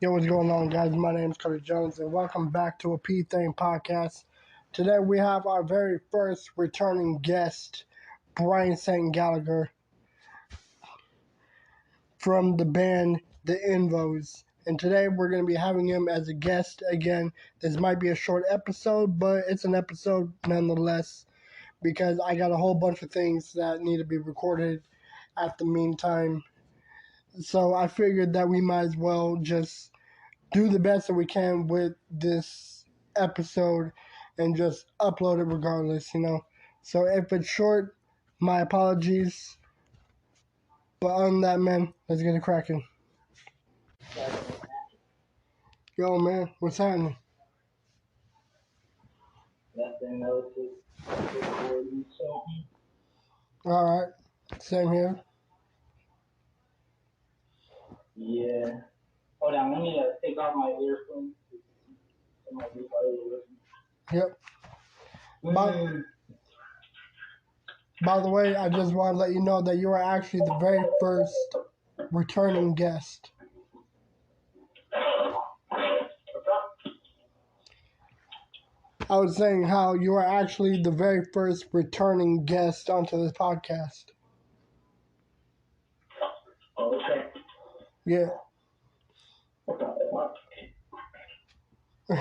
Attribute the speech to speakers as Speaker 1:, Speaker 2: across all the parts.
Speaker 1: Yo, what's going on, guys? My name is Cody Jones, and welcome back to a P Thing podcast. Today we have our very first returning guest, Bryan St Gallagher, from the band the Invos. And today we're going to be having him as a guest again. This might be a short episode, but it's an episode nonetheless, because I got a whole bunch of things that need to be recorded at the meantime. So I figured that we might as well just do the best that we can with this episode and just upload it regardless. So if it's short, my apologies. But other than that, man, let's get it cracking. Yo, man, what's happening?
Speaker 2: Nothing else.
Speaker 1: Alright, same here.
Speaker 2: Yeah. Hold on, let me take off my earphones.
Speaker 1: Yep. By the way, I just want to let you know that you are actually the very first returning guest. I was saying how you are actually the very first returning guest onto this podcast.
Speaker 2: Okay.
Speaker 1: Yeah.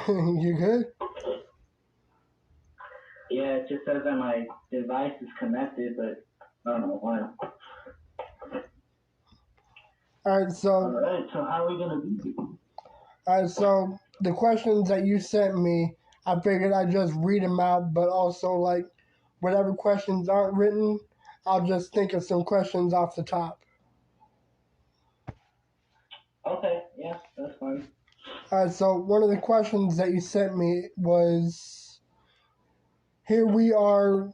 Speaker 1: You good?
Speaker 2: Yeah, it just says that my device is connected, but I don't know why.
Speaker 1: Alright,
Speaker 2: so how are we gonna be?
Speaker 1: Alright, so the questions that you sent me, I figured I'd just read them out, but also, like, whatever questions aren't written, I'll just think of some questions off the top.
Speaker 2: Okay, yeah, that's fine.
Speaker 1: Alright, so one of the questions that you sent me was, here we are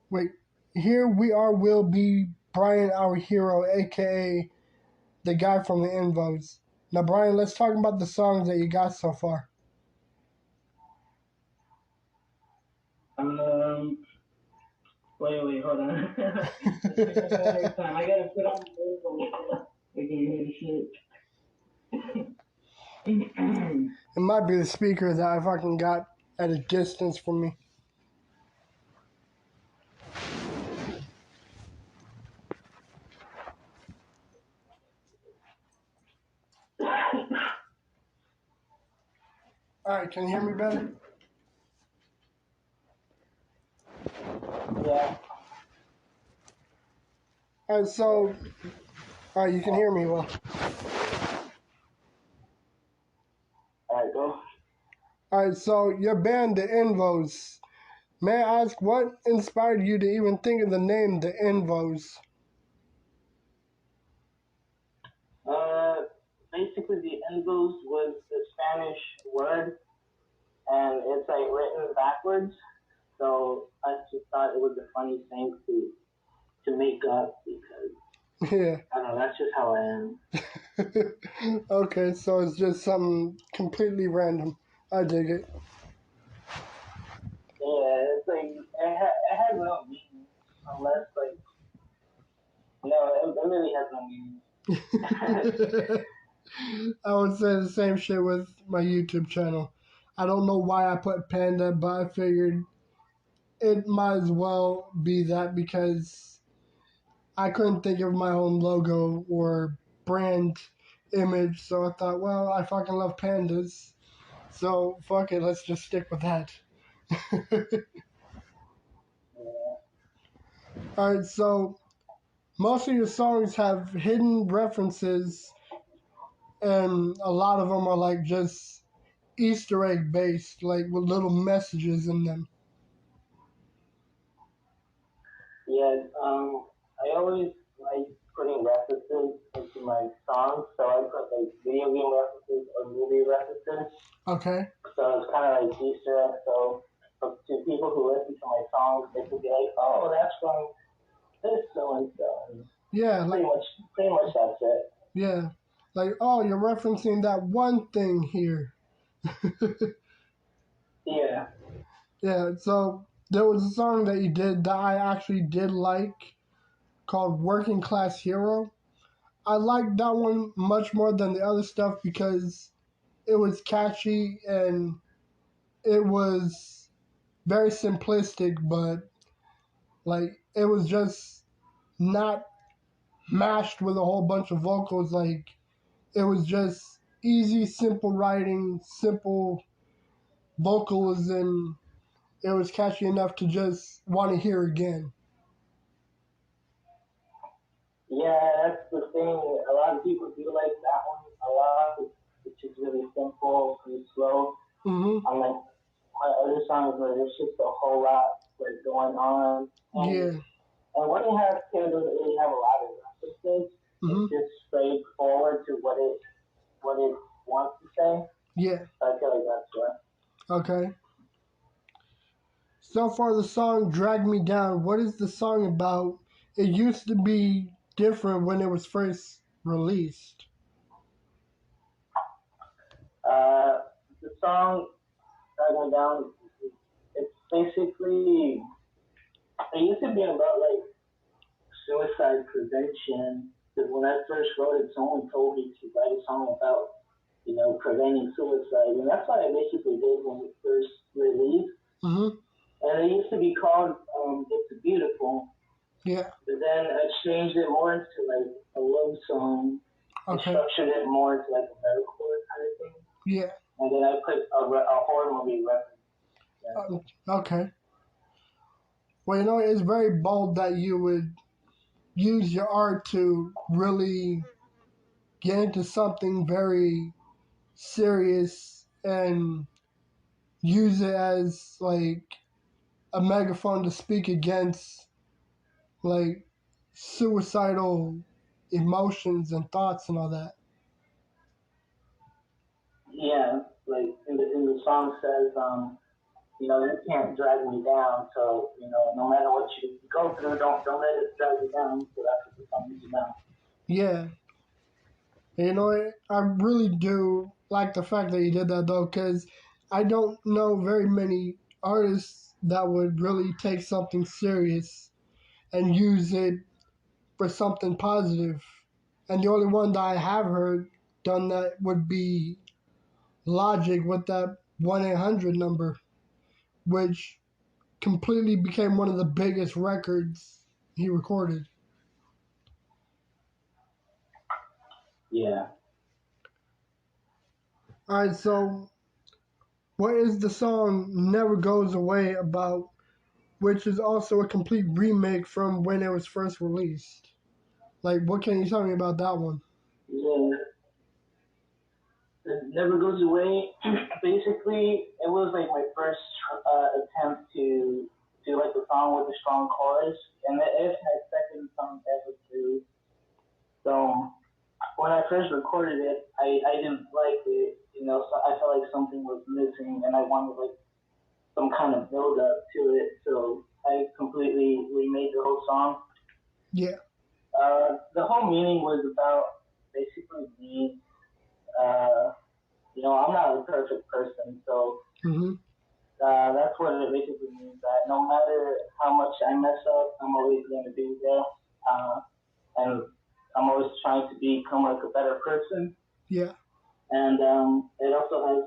Speaker 1: will be Bryan our hero, aka the guy from the Invos. Now, Bryan, let's talk about the songs that you got so far.
Speaker 2: Wait, hold on. I gotta put on the earphones. We can hear shit.
Speaker 1: It might be the speaker that I fucking got at a distance from me. Alright, can you hear me better?
Speaker 2: Yeah.
Speaker 1: Alright, so... Alright, you can hear me well.
Speaker 2: Alright, go.
Speaker 1: Alright, so your band, the Invos. May I ask, what inspired you to even think of the name, the Invos?
Speaker 2: Basically the Invos was the Spanish word, and it's like written backwards. So I just thought it was a funny thing to make up because
Speaker 1: Yeah.
Speaker 2: I don't know, that's just how I
Speaker 1: am. Okay, so it's just something completely random. I dig it.
Speaker 2: Yeah, it's like it has no meaning unless like it really has no meaning.
Speaker 1: I would say the same shit with my YouTube channel. I don't know why I put Panda, but I figured it might as well be that because I couldn't think of my own logo or brand image, so I thought, well, I fucking love pandas, so fuck it, let's just stick with that. Alright, so most of your songs have hidden references, and a lot of them are like just Easter egg based, like with little messages in them.
Speaker 2: Yeah, I always like putting references into my songs, so I put like video game references or movie references.
Speaker 1: Okay.
Speaker 2: So it's kind of like Easter egg. So to people who listen to my songs, they could be like, "Oh, that's from this so and so."
Speaker 1: Yeah, like
Speaker 2: pretty much that's it.
Speaker 1: Yeah, like, oh, you're referencing that one thing here.
Speaker 2: Yeah.
Speaker 1: Yeah, so there was a song that you did that I actually did like called Working Class Hero. I liked that one much more than the other stuff because it was catchy and it was very simplistic, but like it was just not mashed with a whole bunch of vocals. Like it was just easy, simple writing, simple vocals, and it was catchy enough to just want to hear again.
Speaker 2: Yeah, that's the thing. A lot of people do like that one a lot. It's just really simple, pretty slow.
Speaker 1: Mm-hmm.
Speaker 2: Unlike my other songs where there's just a whole lot like going on.
Speaker 1: Yeah.
Speaker 2: And when you have Taylor doesn't really have a lot of references. It's
Speaker 1: Mm-hmm.
Speaker 2: just straightforward to what it wants to say.
Speaker 1: Yeah.
Speaker 2: So I feel like that's why.
Speaker 1: Okay. So far, the song "Drag Me Down." What is the song about? It used to be different when it was first released.
Speaker 2: Uh, the song "Dragging Down" it's basically it used to be about like suicide prevention. Because when I first wrote it, someone told me to write a song about preventing suicide, and that's what I basically did when it first released.
Speaker 1: Mm-hmm.
Speaker 2: And it used to be called "It's Beautiful,"
Speaker 1: Yeah.
Speaker 2: but then I changed it more into like a love song. I
Speaker 1: Okay.
Speaker 2: structured it more into like a metalcore kind of thing,
Speaker 1: Yeah.
Speaker 2: and then I put a horror movie reference. Yeah.
Speaker 1: Okay. Well, you know, it's very bold that you would use your art to really get into something very serious and use it as like a megaphone to speak against like suicidal emotions and thoughts and all that.
Speaker 2: Yeah, like in the song says, you can't drag me down. So no matter what you go through, don't let it drag you down. So that's what the song is about.
Speaker 1: Yeah, you know, I really do like the fact that you did that though, because I don't know very many artists that would really take something serious and use it for something positive. And the only one that I have heard done that would be Logic with that 1-800 number, which completely became one of the biggest records he recorded.
Speaker 2: Yeah.
Speaker 1: All right, so what is the song Never Goes Away about, which is also a complete remake from when it was first released? Like, what can you tell me about that one?
Speaker 2: Yeah. It never goes away. Basically, it was like my first attempt to do like a song with a strong chorus, and it's my second song ever to. So when I first recorded it, I didn't like it, so I felt like something was missing, and I wanted like some kind of build up to it. So I completely remade the whole song.
Speaker 1: Yeah.
Speaker 2: The whole meaning was about basically me. Uh, I'm not a perfect person, so
Speaker 1: Mm-hmm.
Speaker 2: that's what it basically means. That no matter how much I mess up, I'm always going to be there, and I'm always trying to become like a better person.
Speaker 1: Yeah.
Speaker 2: And it also has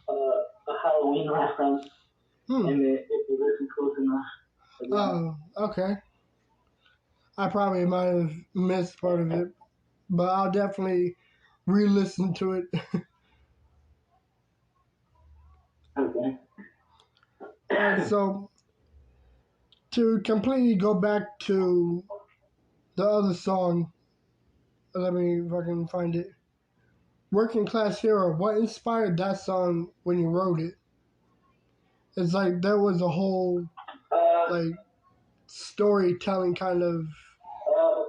Speaker 2: a Halloween reference
Speaker 1: Hmm.
Speaker 2: in it if you listen close enough. But yeah,
Speaker 1: Oh, okay. I probably might have missed part of it, but I'll definitely re-listen to it.
Speaker 2: okay.
Speaker 1: All right, so to completely go back to the other song, let me if I can find it. Working Class Hero. What inspired that song when you wrote it? It's like there was a whole
Speaker 2: uh,
Speaker 1: like storytelling kind of.
Speaker 2: uh,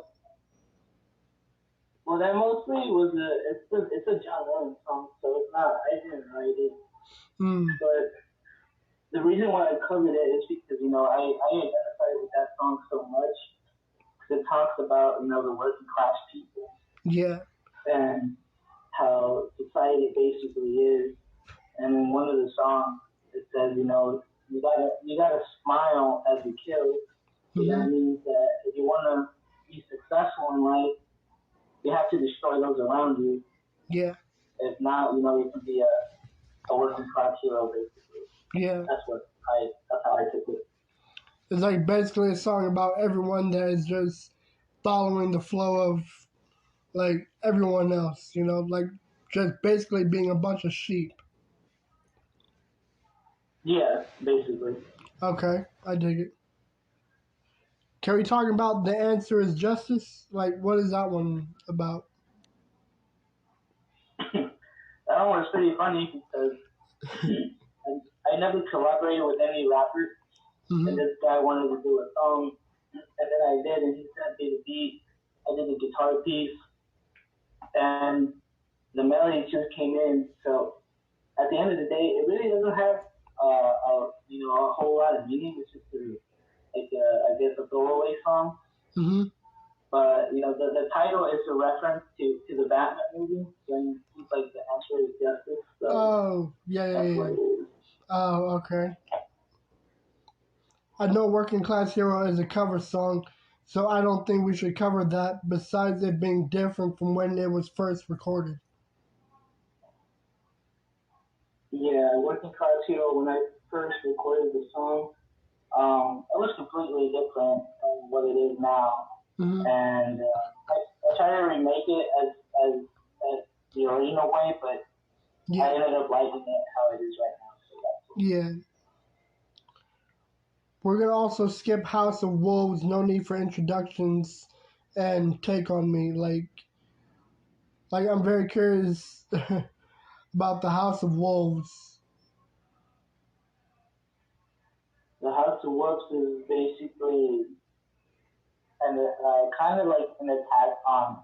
Speaker 2: well, that mostly was it's a John Lennon song, so it's not. I didn't write it,
Speaker 1: Mm,
Speaker 2: but the reason why I covered it is because I identify with that song so much because it talks about the working class people
Speaker 1: yeah.
Speaker 2: and how society basically is. And in one of the songs, it says, you gotta smile as you kill. So
Speaker 1: Hmm.
Speaker 2: that means that if you wanna be successful in life, you have to destroy those around you.
Speaker 1: Yeah,
Speaker 2: If not, you can be a working class hero basically.
Speaker 1: yeah.
Speaker 2: That's how I took it.
Speaker 1: It's like basically a song about everyone that is just following the flow of like everyone else, like just basically being a bunch of sheep.
Speaker 2: Yeah, basically.
Speaker 1: Okay, I dig it. Can we talk about The Answer is Justice? Like, what is that one about?
Speaker 2: That one was pretty funny because I never collaborated with any rapper, and
Speaker 1: Mm-hmm.
Speaker 2: this guy wanted to do a song, and then I did, and he sent me the beat. I did the guitar piece, and the melody just came in. So at the end of the day, it really doesn't have a whole lot of meaning. It's just I guess a throwaway song.
Speaker 1: Mm-hmm.
Speaker 2: But the title is a reference to the Batman movie when he's like the answer is justice. So
Speaker 1: Oh, yeah, yeah,
Speaker 2: that's
Speaker 1: yeah.
Speaker 2: what it is.
Speaker 1: Oh, okay. I know Working Class Hero is a cover song, so I don't think we should cover that, besides it being different from when it was first recorded.
Speaker 2: Yeah, Working Class Hero. When I first recorded the song, it was completely different from what it is now,
Speaker 1: Mm-hmm.
Speaker 2: and I tried to remake it as the original way, but I
Speaker 1: Yeah,
Speaker 2: ended up liking it how it is right now. So that's what.
Speaker 1: yeah. We're gonna also skip House of Wolves, No Need for Introductions, and Take on Me. Like I'm very curious about the House of Wolves.
Speaker 2: The House of Wolves is basically kind of like an attack on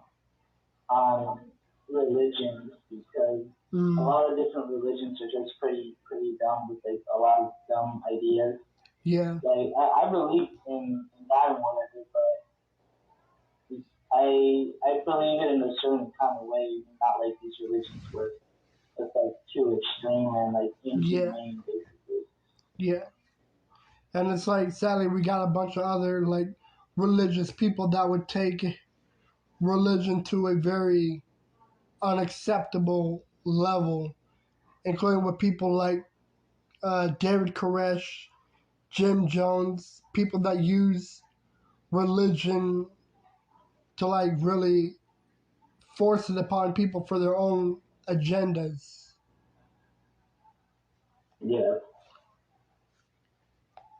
Speaker 2: religions because a
Speaker 1: Mm,
Speaker 2: lot of different religions are just pretty dumb with like a lot of dumb ideas.
Speaker 1: yeah,
Speaker 2: Like I believe in God and whatever, but I believe it in a certain kind of way, not like these religions where it's like too extreme and like
Speaker 1: yeah,
Speaker 2: inhumane, basically.
Speaker 1: yeah. And it's like sadly we got a bunch of other like religious people that would take religion to a very unacceptable level, including with people like David Koresh, Jim Jones, people that use religion to like really force it upon people for their own agendas.
Speaker 2: Yeah,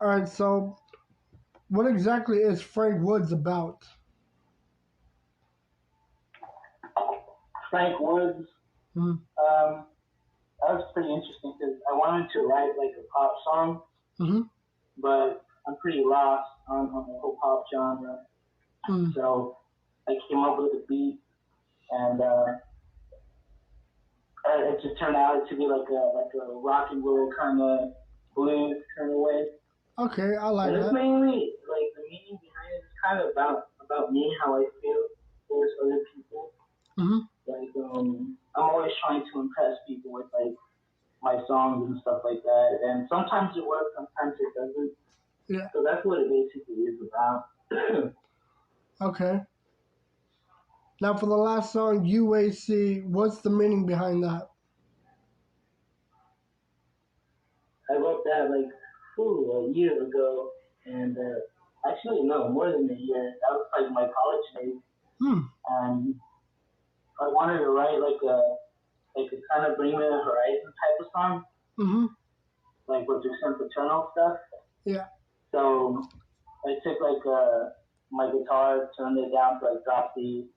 Speaker 1: All right, so what exactly is Frank Woods about?
Speaker 2: Frank Woods.
Speaker 1: Mm-hmm.
Speaker 2: Um, that was pretty interesting because I wanted to write like a pop song,
Speaker 1: Mm-hmm.
Speaker 2: but I'm pretty lost on the whole pop genre. So I came up with a beat, and it just turned out to be like a rock and roll kind of blues kind of way.
Speaker 1: Okay, I
Speaker 2: And
Speaker 1: like
Speaker 2: it's
Speaker 1: that.
Speaker 2: mainly like the meaning behind it is kind of about me, how I feel towards other people.
Speaker 1: Mm-hmm.
Speaker 2: Like I'm always trying to impress people with like my songs and stuff like that. And sometimes it works, sometimes it doesn't.
Speaker 1: Yeah.
Speaker 2: So that's what it basically is about.
Speaker 1: Okay. Now for the last song, UAC, what's the meaning behind that?
Speaker 2: I wrote that like a year ago, and actually no, more than a year. That was like my college days,
Speaker 1: Hmm.
Speaker 2: and I wanted to write like a kind of bring me the horizon type of song,
Speaker 1: Mm-hmm.
Speaker 2: like with just some paternal stuff.
Speaker 1: Yeah.
Speaker 2: So I took like my guitar, turned it down to like drop D,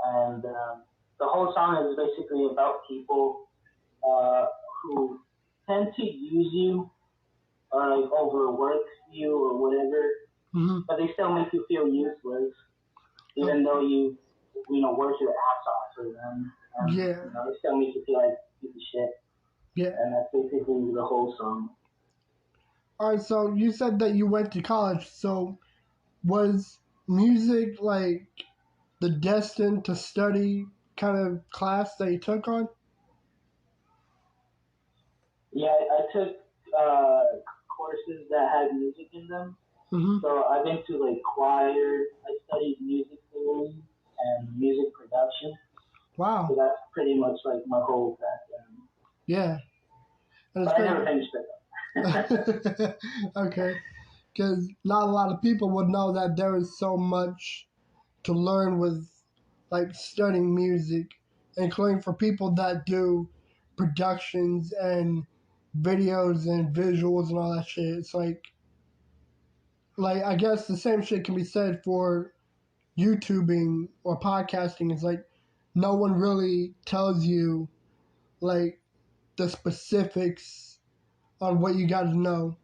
Speaker 2: and the whole song is basically about people uh, who tend to use you or like overwork you or whatever,
Speaker 1: Mm-hmm.
Speaker 2: but they still make you feel useless,
Speaker 1: Oh,
Speaker 2: even though you work your ass off for them, and
Speaker 1: yeah.
Speaker 2: they still make you feel like a piece of shit.
Speaker 1: Yeah.
Speaker 2: And that's basically the whole song.
Speaker 1: All right. So you said that you went to college. So was music like the destined to study kind of class that you took on?
Speaker 2: Yeah, I took uh, courses that had music in them.
Speaker 1: Mm-hmm.
Speaker 2: So I've been to like choir. I studied music theory. and music production. So
Speaker 1: Wow.
Speaker 2: that's pretty much like my whole background.
Speaker 1: Yeah. And it's
Speaker 2: But I
Speaker 1: great.
Speaker 2: never finished it
Speaker 1: Okay. Because not a lot of people would know that there is so much to learn with like studying music, including for people that do productions and videos and visuals and all that shit. It's like I guess the same shit can be said for YouTubing or podcasting. It's like no one really tells you like the specifics on what you got to know.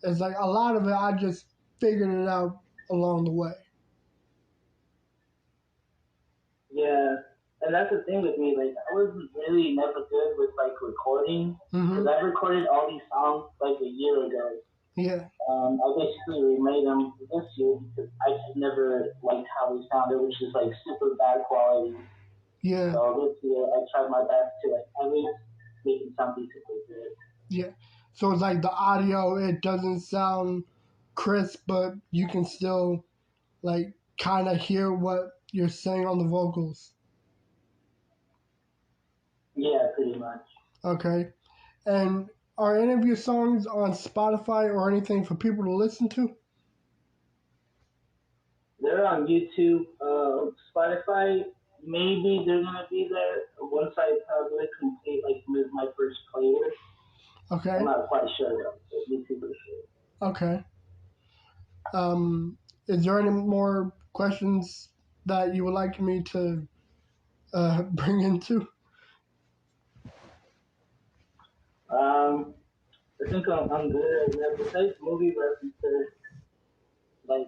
Speaker 1: It's like a lot of it I just figured it out along the way.
Speaker 2: Yeah, and that's the thing with me. Like, I was really never good with like recording because
Speaker 1: Mm-hmm.
Speaker 2: I recorded all these songs like a year ago.
Speaker 1: Yeah.
Speaker 2: I basically remade them this year because I just never liked how they sounded, which is like super bad quality.
Speaker 1: Yeah.
Speaker 2: So this year I tried my best to like at least make it sound decently good.
Speaker 1: Yeah. So it's like the audio, it doesn't sound crisp, but you can still like kind of hear what you're saying on the vocals.
Speaker 2: Yeah, pretty much.
Speaker 1: Okay. And are any of your songs on Spotify or anything for people to listen to?
Speaker 2: They're on YouTube, Spotify. Maybe they're gonna be there once I probably complete like my first playlist. I'm
Speaker 1: Okay.
Speaker 2: not quite sure though. But YouTube for sure.
Speaker 1: Okay. Um, is there any more questions that you would like me to bring into?
Speaker 2: I think I'm good right now. Besides movie references, like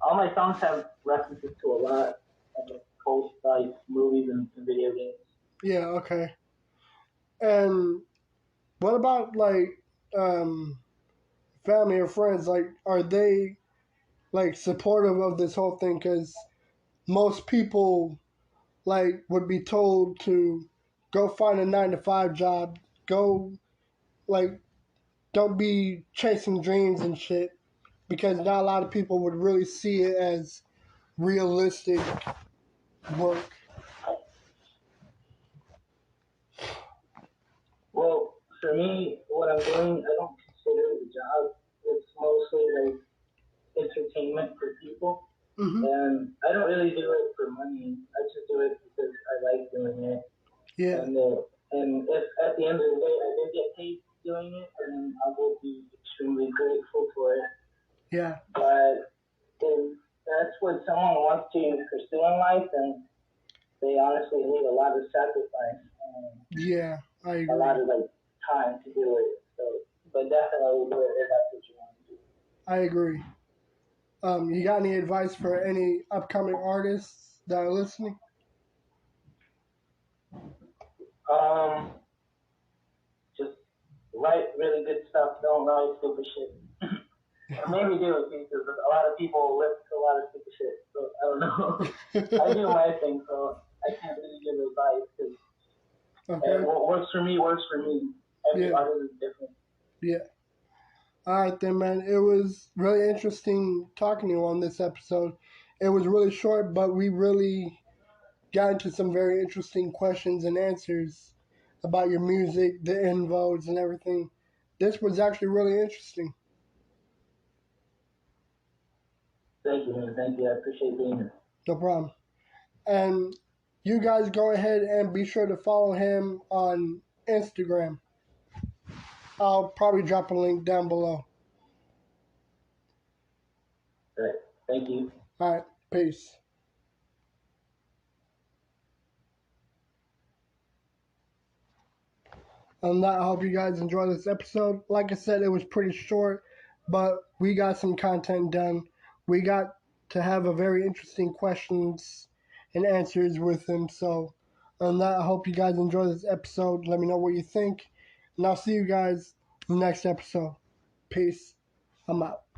Speaker 2: all my songs have references to a lot of like, post like movies and video games.
Speaker 1: Yeah. Okay. And what about like um, family or friends? Like, are they like supportive of this whole thing? Because most people like would be told to go find a 9 to 5 job, go like don't be chasing dreams and shit, because not a lot of people would really see it as realistic work.
Speaker 2: Well, for me, what I'm doing, I don't consider it a job. It's mostly like entertainment for people.
Speaker 1: Hmm.
Speaker 2: And I don't really do it for money. I just do it because I like doing it.
Speaker 1: Yeah.
Speaker 2: And if at the end of the day I did get paid doing it, then I will be extremely grateful for it.
Speaker 1: Yeah.
Speaker 2: But if that's what someone wants to pursue in life, then they honestly need a lot of sacrifice and
Speaker 1: Yeah. I
Speaker 2: a
Speaker 1: agree.
Speaker 2: lot of like time to do it. So, but definitely do it if that's what you want to do.
Speaker 1: I agree. You got any advice for any upcoming artists that are listening?
Speaker 2: Um, just write really good stuff. Don't write stupid shit. Or maybe do it because a lot of people listen to a lot of stupid shit. So I don't know. I do my thing, so I can't really give advice because
Speaker 1: Okay.
Speaker 2: what works for me works for me. Every
Speaker 1: Yeah.
Speaker 2: artist is different.
Speaker 1: Yeah. All right, then, man. It was really interesting talking to you on this episode. It was really short, but we really got into some very interesting questions and answers about your music, the invos, and everything. This was actually really interesting.
Speaker 2: Thank you, man. Thank you. I appreciate being here.
Speaker 1: No problem. And you guys go ahead and be sure to follow him on Instagram. I'll probably drop a link down below.
Speaker 2: All right. Thank you.
Speaker 1: All right. Peace. On that, I hope you guys enjoy this episode. Like I said, it was pretty short, but we got some content done. We got to have a very interesting questions and answers with him. So, on that, I hope you guys enjoy this episode. Let me know what you think, and I'll see you guys in the next episode. Peace. I'm out.